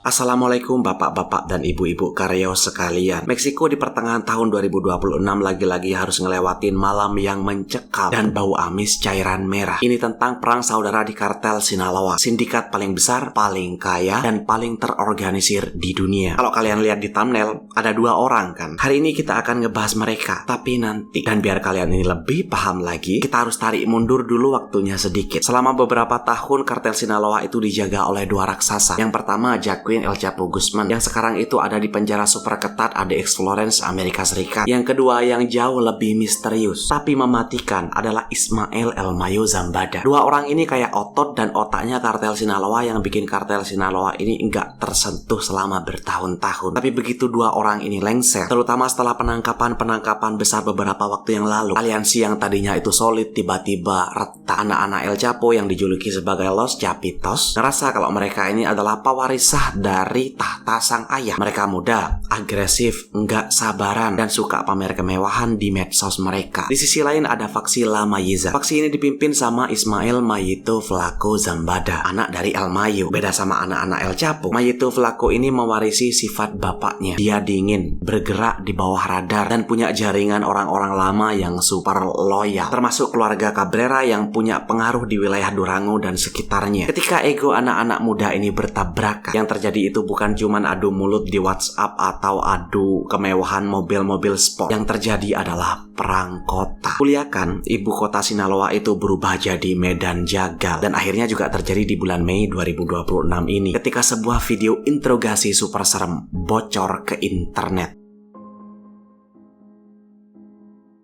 Assalamualaikum bapak-bapak dan ibu-ibu karyo sekalian. Meksiko di pertengahan tahun 2026 lagi-lagi harus ngelewatin malam yang mencekam dan bau amis cairan merah. Ini tentang perang saudara di kartel Sinaloa, sindikat paling besar, paling kaya, dan paling terorganisir di dunia. Kalau kalian lihat di thumbnail, ada dua orang kan. Hari ini kita akan ngebahas mereka, tapi nanti. Dan biar kalian ini lebih paham lagi, kita harus tarik mundur dulu waktunya sedikit. Selama beberapa tahun kartel Sinaloa itu dijaga oleh dua raksasa. Yang pertama Joaquin El Chapo Guzman, yang sekarang itu ada di penjara super ketat ADX Florence, Amerika Serikat. Yang kedua yang jauh lebih misterius tapi mematikan adalah Ismael El Mayo Zambada. Dua orang ini kayak otot dan otaknya kartel Sinaloa yang bikin kartel Sinaloa ini enggak tersentuh selama bertahun-tahun. Tapi begitu dua orang ini lengser, terutama setelah penangkapan besar beberapa waktu yang lalu, aliansi yang tadinya itu solid tiba-tiba retak. Anak-anak El Chapo yang dijuluki sebagai Los Chapitos ngerasa kalau mereka ini adalah pewarisah dari tahta sang ayah. Mereka muda, agresif, enggak sabaran, dan suka pamer kemewahan di medsos mereka. Di sisi lain ada faksi La Mayiza. Faksi ini dipimpin sama Ismael Mayito Flaco Zambada, anak dari El Mayo. Beda sama anak-anak El Chapo, Mayito Flaco ini mewarisi sifat bapaknya. Dia dingin, bergerak di bawah radar, dan punya jaringan orang-orang lama yang super loyal, termasuk keluarga Cabrera yang punya pengaruh di wilayah Durango dan sekitarnya. Ketika ego anak-anak muda ini bertabrakan, yang terjadi itu bukan cuman adu mulut di WhatsApp atau adu kemewahan mobil-mobil sport. Yang terjadi adalah perang kota. Kuliah kan, ibu kota Sinaloa itu berubah jadi medan jagal. Dan akhirnya juga terjadi di bulan Mei 2026 ini, ketika sebuah video interogasi super serem bocor ke internet.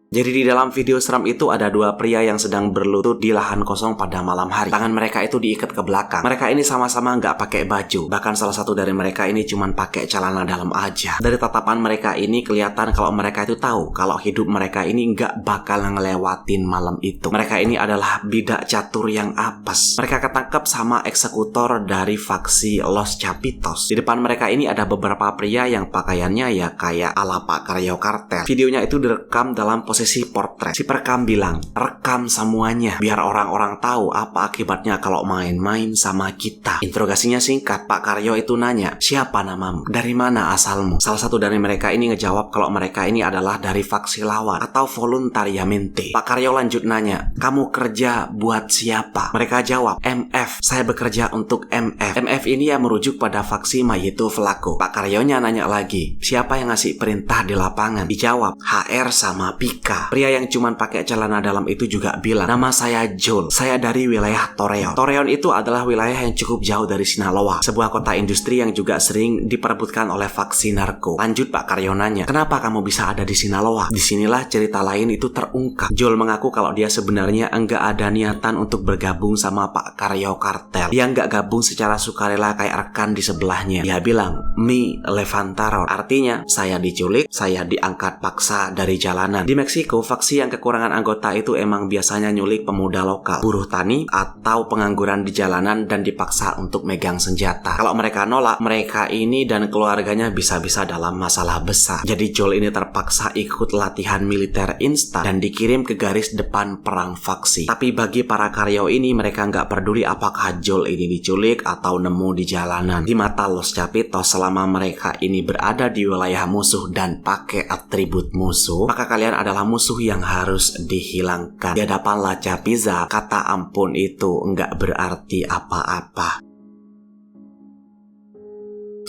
Jadi di dalam video seram itu ada dua pria yang sedang berlutut di lahan kosong pada malam hari. Tangan mereka itu diikat ke belakang. Mereka ini sama-sama nggak pakai baju. Bahkan salah satu dari mereka ini cuma pakai celana dalam aja. Dari tatapan mereka ini kelihatan kalau mereka itu tahu kalau hidup mereka ini nggak bakal ngelewatin malam itu. Mereka ini adalah bidak catur yang apes. Mereka ketangkep sama eksekutor dari faksi Los Chapitos. Di depan mereka ini ada beberapa pria yang pakaiannya ya kayak ala Pak Karyo Kartel. Videonya itu direkam dalam posisi portret. Si perekam bilang, rekam semuanya biar orang-orang tahu apa akibatnya kalau main-main sama kita. Interogasinya singkat. Pak Karyo itu nanya, siapa namamu? Dari mana asalmu? Salah satu dari mereka ini ngejawab kalau mereka ini adalah dari faksi lawan atau voluntariamente. Pak Karyo lanjut nanya, kamu kerja buat siapa? Mereka jawab, MF. Saya bekerja untuk MF. MF ini ya merujuk pada faksi Mayito Flaco. Pak Karyonya nanya lagi, siapa yang ngasih perintah di lapangan? Dijawab, HR sama Pika. Pria yang cuman pakai celana dalam itu juga bilang, nama saya Joel, saya dari wilayah Torreon. Torreon itu adalah wilayah yang cukup jauh dari Sinaloa, sebuah kota industri yang juga sering diperebutkan oleh faksi narko. Lanjut Pak Karyo nanya, kenapa kamu bisa ada di Sinaloa? Disinilah cerita lain itu terungkap. Joel mengaku kalau dia sebenarnya enggak ada niatan untuk bergabung sama Pak Karyo Kartel. Dia enggak gabung secara sukarela kayak rekan di sebelahnya. Dia bilang, me levantaron, artinya saya diculik, saya diangkat paksa dari jalanan. Di Meksiko, faksi yang kekurangan anggota itu emang biasanya nyulik pemuda lokal, buruh tani, atau pengangguran di jalanan dan dipaksa untuk megang senjata. Kalau mereka nolak, mereka ini dan keluarganya bisa-bisa dalam masalah besar. Jadi Joel ini terpaksa ikut latihan militer instan dan dikirim ke garis depan perang faksi. Tapi bagi para karyo ini, mereka nggak peduli apakah Joel ini diculik atau nemu di jalanan. Di mata Los Chapitos, selama mereka ini berada di wilayah musuh dan pakai atribut musuh, maka kalian adalah musuh yang harus dihilangkan. Di hadapan La Chapiza, kata ampun itu enggak berarti apa-apa.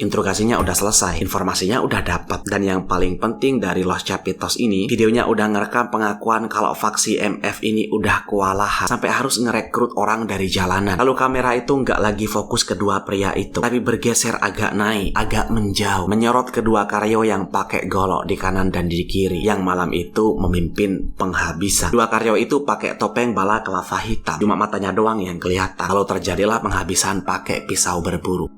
Interogasinya udah selesai, informasinya udah dapat, dan yang paling penting dari Los Chapitos ini, videonya udah ngerekam pengakuan kalau faksi MF ini udah kewalahan sampai harus ngerekrut orang dari jalanan. Lalu kamera itu nggak lagi fokus kedua pria itu, tapi bergeser agak naik, agak menjauh, menyorot kedua karyo yang pakai golok di kanan dan di kiri, yang malam itu memimpin penghabisan. Dua karyo itu pakai topeng bala kelava hitam, cuma matanya doang yang kelihatan. Lalu terjadilah penghabisan pakai pisau berburu.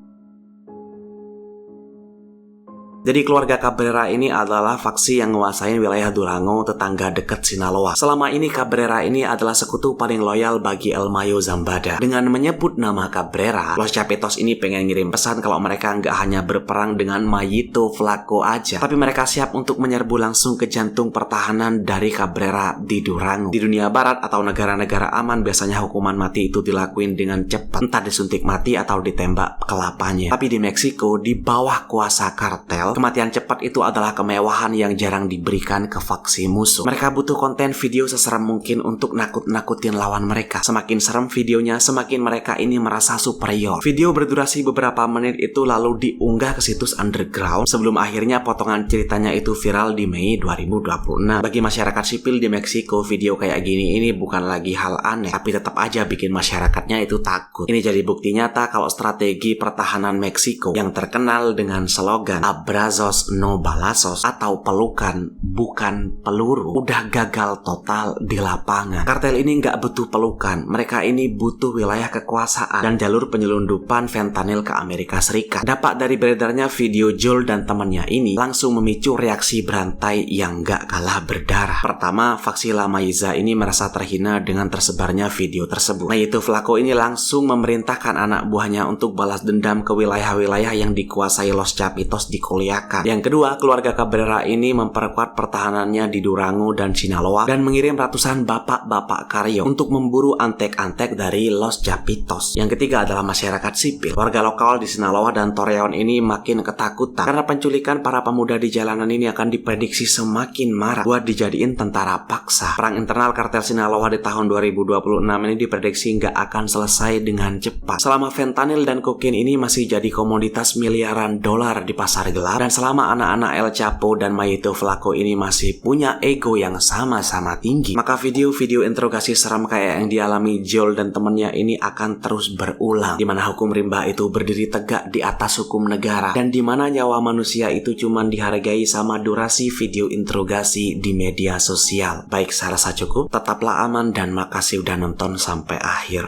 Jadi keluarga Cabrera ini adalah faksi yang menguasai wilayah Durango, tetangga dekat Sinaloa. Selama ini Cabrera ini adalah sekutu paling loyal bagi El Mayo Zambada. Dengan menyebut nama Cabrera, Los Chapitos ini pengen ngirim pesan kalau mereka nggak hanya berperang dengan Mayito Flaco aja, tapi mereka siap untuk menyerbu langsung ke jantung pertahanan dari Cabrera di Durango. Di dunia barat atau negara-negara aman biasanya hukuman mati itu dilakuin dengan cepat, entah disuntik mati atau ditembak kelapanya. Tapi di Meksiko, di bawah kuasa kartel, kematian cepat itu adalah kemewahan yang jarang diberikan ke faksi musuh. Mereka butuh konten video seserem mungkin untuk nakut-nakutin lawan mereka. Semakin serem videonya, semakin mereka ini merasa superior. Video berdurasi beberapa menit itu lalu diunggah ke situs underground sebelum akhirnya potongan ceritanya itu viral di Mei 2026. Bagi masyarakat sipil di Meksiko, video kayak gini ini bukan lagi hal aneh, tapi tetap aja bikin masyarakatnya itu takut. Ini jadi bukti nyata kalau strategi pertahanan Meksiko yang terkenal dengan slogan Abrazos no balazos atau pelukan bukan peluru udah gagal total di lapangan. Kartel ini nggak butuh pelukan, mereka ini butuh wilayah kekuasaan dan jalur penyelundupan fentanyl ke Amerika Serikat. Dampak dari beredarnya video Joel dan temannya ini langsung memicu reaksi berantai yang nggak kalah berdarah. Pertama, faksi La Maiza ini merasa terhina dengan tersebarnya video tersebut. Mayito Flaco ini langsung memerintahkan anak buahnya untuk balas dendam ke wilayah-wilayah yang dikuasai Los Chapitos di Culiacan. Yang kedua, keluarga Cabrera ini memperkuat pertahanannya di Durango dan Sinaloa dan mengirim ratusan bapak-bapak karyo untuk memburu antek-antek dari Los Chapitos. Yang ketiga adalah masyarakat sipil. Warga lokal di Sinaloa dan Torreon ini makin ketakutan karena penculikan para pemuda di jalanan ini akan diprediksi semakin marak buat dijadiin tentara paksa. Perang internal kartel Sinaloa di tahun 2026 ini diprediksi nggak akan selesai dengan cepat. Selama fentanyl dan kokain ini masih jadi komoditas miliaran dolar di pasar gelap, dan selama anak-anak El Chapo dan Mayito Flaco ini masih punya ego yang sama-sama tinggi, maka video-video interogasi seram kayak yang dialami Joel dan temennya ini akan terus berulang, di mana hukum rimba itu berdiri tegak di atas hukum negara, dan di mana nyawa manusia itu cuma dihargai sama durasi video interogasi di media sosial. Baik, saya rasa cukup. Tetaplah aman dan makasih udah nonton sampai akhir.